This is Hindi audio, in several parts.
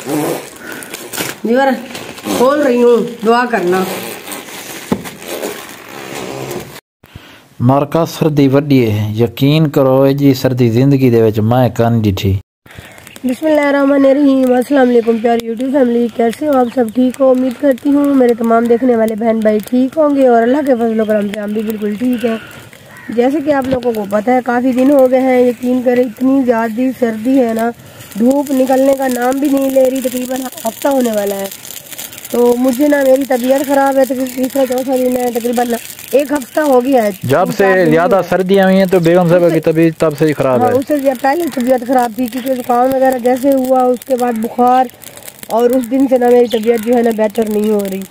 व्यूअर खोल रही हूँ, दुआ करना। मारका सर्दी वड्डी है, यकीन करो जी सर्दी जिंदगी दे विच मैं कान डिठी। बिस्मिल्लाहिर्रहमानिर्रहीम। अस्सलाम वालेकुम प्यारी यूट्यूब फैमिली, कैसे हो आप सब? ठीक हो? उम्मीद करती हूँ मेरे तमाम देखने वाले बहन भाई ठीक होंगे और अल्लाह के फजल करम से हम भी बिल्कुल ठीक हैं। जैसे कि आप लोगों को पता है काफ़ी दिन हो गए हैं, यकीन करें इतनी ज़्यादा सर्दी है ना, धूप निकलने का नाम भी नहीं ले रही। तकरीबन हफ्ता होने वाला है। तो मुझे ना मेरी तबीयत ख़राब है, तीसरा चौथा दिन है, तकरीबन एक हफ्ता हो गया है। जब से ज़्यादा सर्दियाँ हुई हैं तो बेगम साहबा की तबीयत तब से ही ख़राब है। उससे पहले तबीयत ख़राब थी क्योंकि जुकाम वगैरह जैसे हुआ, उसके बाद बुखार, और उस दिन से ना मेरी तबीयत जो है ना बेहतर नहीं हो रही।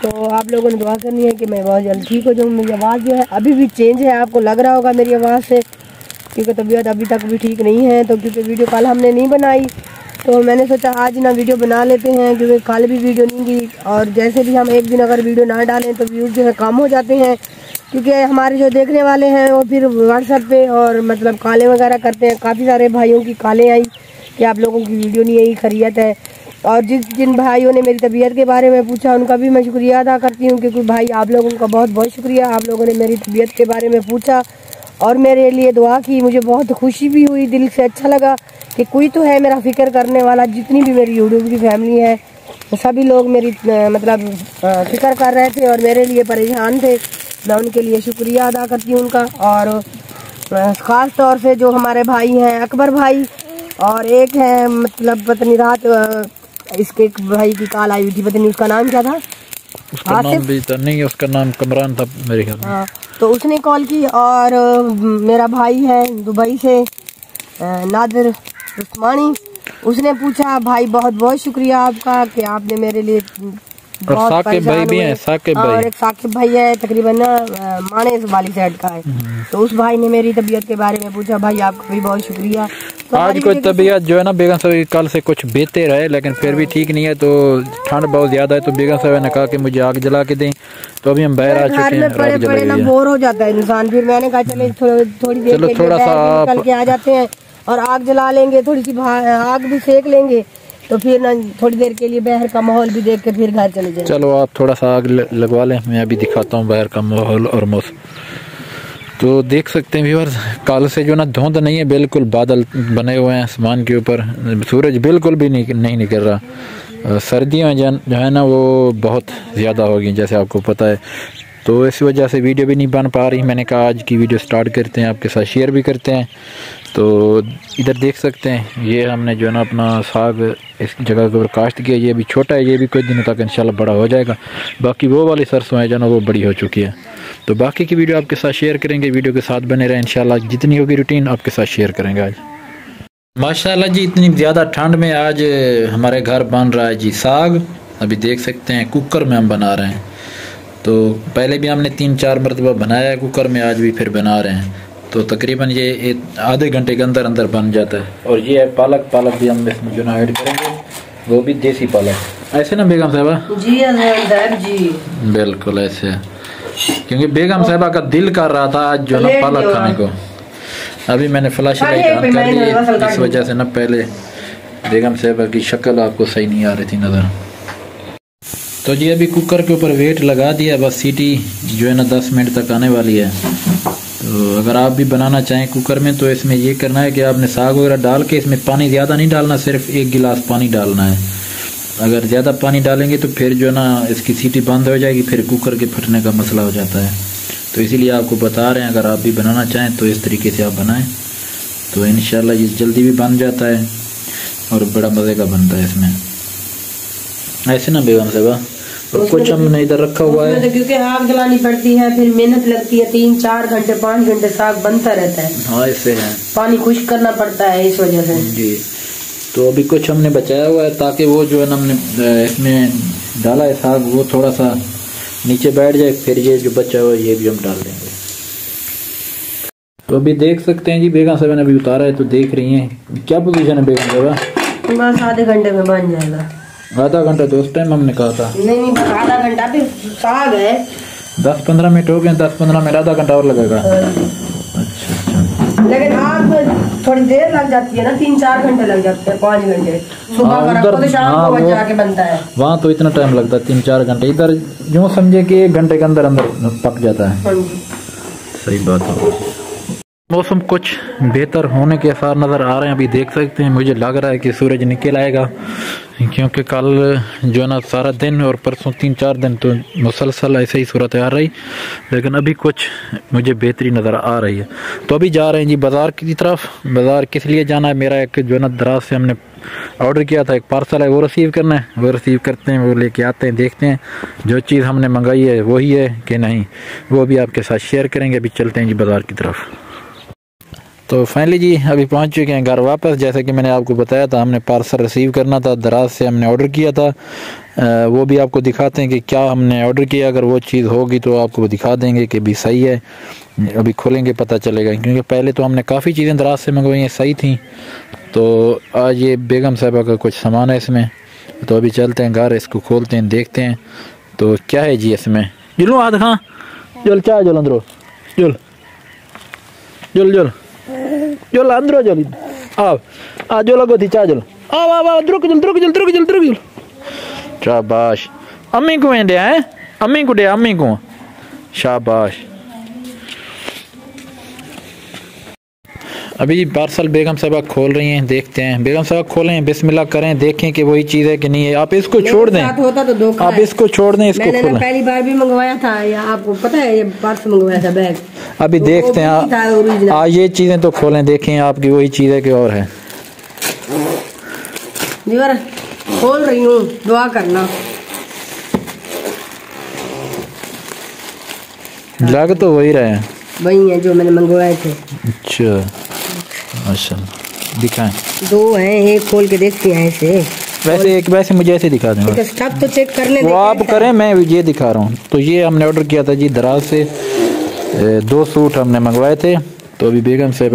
तो आप लोगों ने दुआ करनी है कि मैं बहुत जल्द ठीक हो जाऊँ। मेरी आवाज़ जो है अभी भी चेंज है, आपको लग रहा होगा मेरी आवाज़ से, क्योंकि तबीयत अभी तक भी ठीक नहीं है। तो क्योंकि वीडियो कल हमने नहीं बनाई तो मैंने सोचा आज ना वीडियो बना लेते हैं, क्योंकि कल भी वीडियो नहीं दी। और जैसे भी हम एक दिन अगर वीडियो ना डालें तो व्यूज़ जो है कम हो जाते हैं, क्योंकि हमारे जो देखने वाले हैं वो फिर व्हाट्सएप पे और मतलब कॉलें वगैरह करते हैं। काफ़ी सारे भाइयों की कॉलें आई कि आप लोगों की वीडियो नहीं आई, खैरियत है। और जिन भाइयों ने मेरी तबीयत के बारे में पूछा उनका भी मैं शुक्रिया अदा करती हूँ, क्योंकि भाई आप लोगों का बहुत बहुत शुक्रिया। आप लोगों ने मेरी तबीयत के बारे में पूछा और मेरे लिए दुआ की, मुझे बहुत खुशी भी हुई, दिल से अच्छा लगा कि कोई तो है मेरा फ़िक्र करने वाला। जितनी भी मेरी यूट्यूब की फैमिली है सभी लोग मेरी मतलब फ़िक्र कर रहे थे और मेरे लिए परेशान थे। मैं उनके लिए शुक्रिया अदा करती हूँ उनका। और ख़ास तौर से जो हमारे भाई हैं अकबर भाई, और एक है मतलब पत्नी रात इसके एक भाई की कॉल आई हुई थी, पता नहीं उसका नाम क्या था, उसका नाम भी तो नहीं, उसका नाम कमरान था मेरे ख्याल में। हाँ, तो उसने कॉल की। और मेरा भाई है दुबई से नादिर उस्मानी, उसने पूछा भाई बहुत बहुत शुक्रिया आपका कि आपने मेरे लिए बहुत साकिब भाई भी हैं, साकिब भाई, और एक साकिब भाई है तकरीबन माने वाली साइड का है। तो उस भाई ने मेरी तबीयत के बारे में पूछा, भाई आपका भी बहुत शुक्रिया। तो आज कोई तबीयत जो है ना बेगम साहब कल से कुछ बेहतर है, लेकिन फिर भी ठीक नहीं है। तो ठंड बहुत ज्यादा है तो बेगम साहब ने कहा कि मुझे आग जला के दें, तो अभी हम बाहर आ चुके हैं। पड़े पड़े ना बोर हो जाता है इंसान, फिर मैंने कहा चले थोड़ी देर के लिए थोड़ा सा निकल के आ जाते हैं और आग जला लेंगे, थोड़ी सी आग भी सेक लेंगे, तो फिर ना थोड़ी देर के लिए बाहर का माहौल भी देख के फिर घर चले जाएंगे। चलो आप थोड़ा सा आग लगवा लें, मैं अभी दिखाता हूँ बाहर का माहौल और मौसम। तो देख सकते हैं व्यूअर्स, कल से जो ना धुंध नहीं है, बिल्कुल बादल बने हुए हैं आसमान के ऊपर, सूरज बिल्कुल भी नहीं निकल रहा। सर्दियाँ जो है ना वो बहुत ज़्यादा हो गई जैसे आपको पता है, तो इस वजह से वीडियो भी नहीं बन पा रही। मैंने कहा आज की वीडियो स्टार्ट करते हैं, आपके साथ शेयर भी करते हैं। तो इधर देख सकते हैं ये हमने जो है ना अपना साग इस जगह के ऊपर काश्त किया। ये भी छोटा है, ये भी कुछ दिनों तक इंशाल्लाह बड़ा हो जाएगा। बाकी वो वाली सरसों है जो ना वो बड़ी हो चुकी है। तो बाकी की वीडियो आपके साथ शेयर करेंगे, वीडियो के साथ बने रहें इंशाल्लाह। जितनी होगी रूटीन आपके साथ शेयर करेंगे। आज माशाल्लाह जी इतनी ज़्यादा ठंड में आज हमारे घर बन रहा है जी साग। अभी देख सकते हैं कुकर में हम बना रहे हैं। तो पहले भी हमने 3-4 मरतबा बनाया है कुकर में, आज भी फिर बना रहे हैं। तो तकरीबन ये आधे घंटे के अंदर अंदर बन जाता है। और ये है पालक, पालक भी हम इसमें जो ना ऐड करेंगे, वो भी देसी पालक। ऐसे ना बेगम साहबा? जी जी बिल्कुल ऐसे, क्योंकि बेगम साहबा का दिल कर रहा था आज जो ना पालक खाने को। अभी मैंने फ्लैश लाइट ऑन कर ली, इस वजह से ना पहले बेगम साहबा की शक्ल आपको सही नहीं आ रही थी नज़र। तो जी अभी कुकर के ऊपर वेट लगा दिया, बस सीटी जो है ना 10 मिनट तक आने वाली है। तो अगर आप भी बनाना चाहें कुकर में तो इसमें ये करना है कि आपने साग वगैरह डाल के इसमें पानी ज़्यादा नहीं डालना, सिर्फ 1 गिलास पानी डालना है। अगर ज़्यादा पानी डालेंगे तो फिर जो ना इसकी सीटी बंद हो जाएगी, फिर कुकर के फटने का मसला हो जाता है। तो इसीलिए आपको बता रहे हैं, अगर आप भी बनाना चाहें तो इस तरीके से आप बनाएं, तो इंशाल्लाह ये जल्दी भी बन जाता है और बड़ा मज़े का बनता है इसमें। ऐसे ना बेगम साहबा? और कुछ हमने इधर रखा हुआ है तो क्योंकि आग जलानी पड़ती है, फिर मेहनत लगती है, 3-4 घंटे 5 घंटे साग बनता रहता है। हाँ ऐसे है, पानी खुश्क करना पड़ता है इस वजह से जी। तो अभी कुछ हमने बचाया हुआ है ताकि वो जो है ना हमने इसमें डाला है साग वो थोड़ा सा नीचे बैठ जाए, फिर ये जो बचा हुआ है ये भी हम डाल देंगे। तो अभी देख सकते हैं जी बेगम साहब ने अभी उतारा है, तो देख रही हैं क्या पोजीशन है बेगम साहब? बस आधे घंटे में बन जाएगा। आधा घंटा तो उस टाइम हमने कहा था। नहीं बस आधा घंटा, फिर साग है 10-15 मिनट हो गए, 10-15 मिनट, आधा घंटा और लगेगा। अच्छा, लेकिन आग थोड़ी देर लग जाती है ना, 3-4 घंटे लग जाते हैं, 5 घंटे सुबह का रखो तो शाम को बच जाके बनता है। वहाँ तो इतना टाइम लगता है 3-4 घंटे, इधर यूँ समझे कि 1 घंटे के अंदर अंदर पक जाता है। सही बात है। मौसम कुछ बेहतर होने के आसार नज़र आ रहे हैं, अभी देख सकते हैं। मुझे लग रहा है कि सूरज निकल आएगा, क्योंकि कल जो है ना सारा दिन और परसों 3-4 दिन तो मुसलसल ऐसे ही सूरत आ रही, लेकिन अभी कुछ मुझे बेहतरी नज़र आ रही है। तो अभी जा रहे हैं जी बाज़ार की तरफ। बाज़ार किस लिए जाना है, मेरा एक जो है ना दराज से हमने ऑर्डर किया था, एक पार्सल है, वो रिसीव करना है। वो रिसीव करते हैं, वो लेके आते हैं, देखते हैं जो चीज़ हमने मंगाई है वही है कि नहीं, वो भी आपके साथ शेयर करेंगे। अभी चलते हैं जी बाज़ार की तरफ। तो फाइनली जी अभी पहुंच चुके हैं घर वापस। जैसे कि मैंने आपको बताया था, हमने पार्सल रिसीव करना था, दराज से हमने ऑर्डर किया था। वो भी आपको दिखाते हैं कि क्या हमने ऑर्डर किया। अगर वो चीज़ होगी तो आपको दिखा देंगे कि भी सही है। अभी खोलेंगे पता चलेगा, क्योंकि पहले तो हमने काफ़ी चीज़ें दराज से मंगवाई हैं, सही थी। तो आज ये बेगम साहबा का कुछ सामान है इसमें, तो अभी चलते हैं घर, इसको खोलते हैं, देखते हैं तो क्या है जी इसमें। जुलो हाथ खा जल, चाय जल अंदरो, जल जल जल जल अंदरो जल, आ जो लगो थी चाय जल, आ द्रुक जल द्रुक जल द्रुक जल द्रुक जल। शाबाश, अम्मी को दे हैं, अम्मी को दे, अम्मी को शाबाश। अभी पार्सल बेगम साहबा खोल रही हैं, देखते हैं। बेगम साहबा खोलें, बिस्मिल्लाह करें, देखें कि वही चीज़ है कि नहीं है। आप इसको छोड़ दें, होता तो आप इसको छोड़ दें, इसको खोलें। पहली बार भी मंगवाया था, या आपको पता है ये पार्सल मंगवाया था बैग। अभी देखते हैं, ये चीज़ें तो खोलें, देखें आपकी वही चीज़ है कि और है। जीवर खोल रही हूँ, दुआ करना। लग तो वही रहे हैं, वही है जो मैंने मंगवाए थे। अच्छा माशाल्लाह, दिखाएं। 2 हैं, एक खोल के देखते हैं ऐसे। वैसे मुझे ऐसे दिखा दें, स्टफ तो चेक करने वो आप करें, मैं ये दिखा रहा हूँ। तो ये हमने ऑर्डर किया था जी दराज से, 2 सूट हमने मंगवाए थे। तो अभी बेगम साहब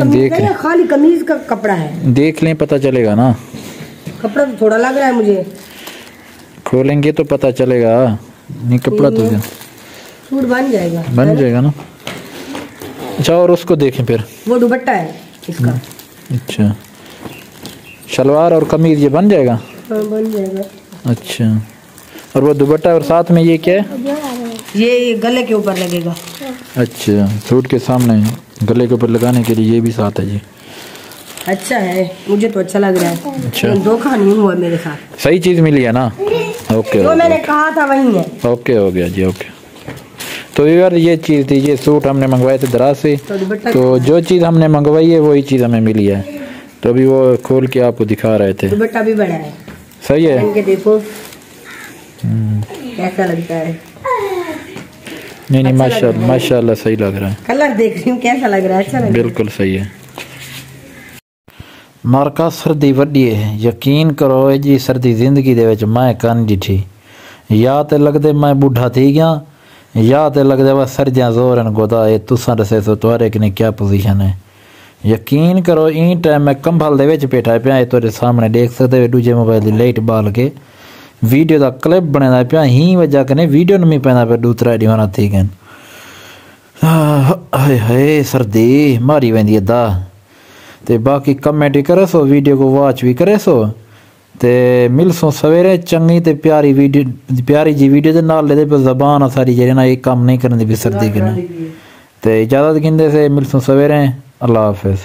देख लें, खाली कमीज का कपड़ा है, देख लें पता चलेगा ना। कपड़ा तो थोड़ा लग रहा है मुझे, खोलेंगे तो पता चलेगा। नहीं कपड़ा तो सूट बन जाएगा ना। अच्छा, और उसको देखें फिर, वो दुपट्टा है इसका। अच्छा, शलवार और कमीज ये बन जाएगा? हाँ बन जाएगा। अच्छा, और वो दुपट्टा और साथ में ये क्या है? ये गले के ऊपर लगेगा। अच्छा, सूट के सामने गले के ऊपर लगाने के लिए ये भी साथ है जी। अच्छा है, मुझे तो अच्छा लग रहा है। अच्छा, धोखा नहीं हुआ मेरे साथ, सही चीज़ मिली है ना। ओके, जो मैंने कहा था वही है। ओके हो गया जी, ओके। तो यार ये चीज़ थी, ये सूट हमने मंगवाए थे दराज से। तो जो चीज़ हमने मंगवाई है वही चीज़ हमें मिली है। तो अभी वो खोल के आपको दिखा रहे थे। दुपट्टा भी बड़ा है, सही है। इनके देखो कैसा लगता है। नहीं माशाल्लाह सही लग रहा है। कलर देख रही हूँ कैसा लग रहा है, अच्छा लग रहा है। बिल्कुल सही है। मारका सर्दी वड्डी है, यकीन करो जी, सर्दी जिंदगी दे विच मैं कन डिठी। या तो लगदे मैं बूढ़ा थी गया, या तो लगदा वा सर्दियां जोर न गोदा। ये तुसां दसे सो तुआरे कने क्या पोजीशन है। यकीन करो इन टाइम मैं कंबल दे विच बैठा पिया, तुहाडे सामने देख सकदे हो। दूजे मोबाइल दी लाइट बाल के वीडियो दा क्लिप बनादा पिया, ही वजह कने वीडियो नहीं पैंदा पे दूसरा दीवाना थी गन। हाय हाय सर्दी मारी वेंदी है दा। ते बाकी कमेंट करे सो, वीडियो को वॉच भी करे सो। ते मिलसों सवेरे चंगी ते प्यारी वीडियो, प्यारी जी वीडियो दे नाल दे पे ज़बान सारी जेह्ड़ी ना एक काम नहीं करने दी भी सर्दी कने। ते इजाज़त गिंदे से मिलसों सवेरे। अल्लाह हाफिज़।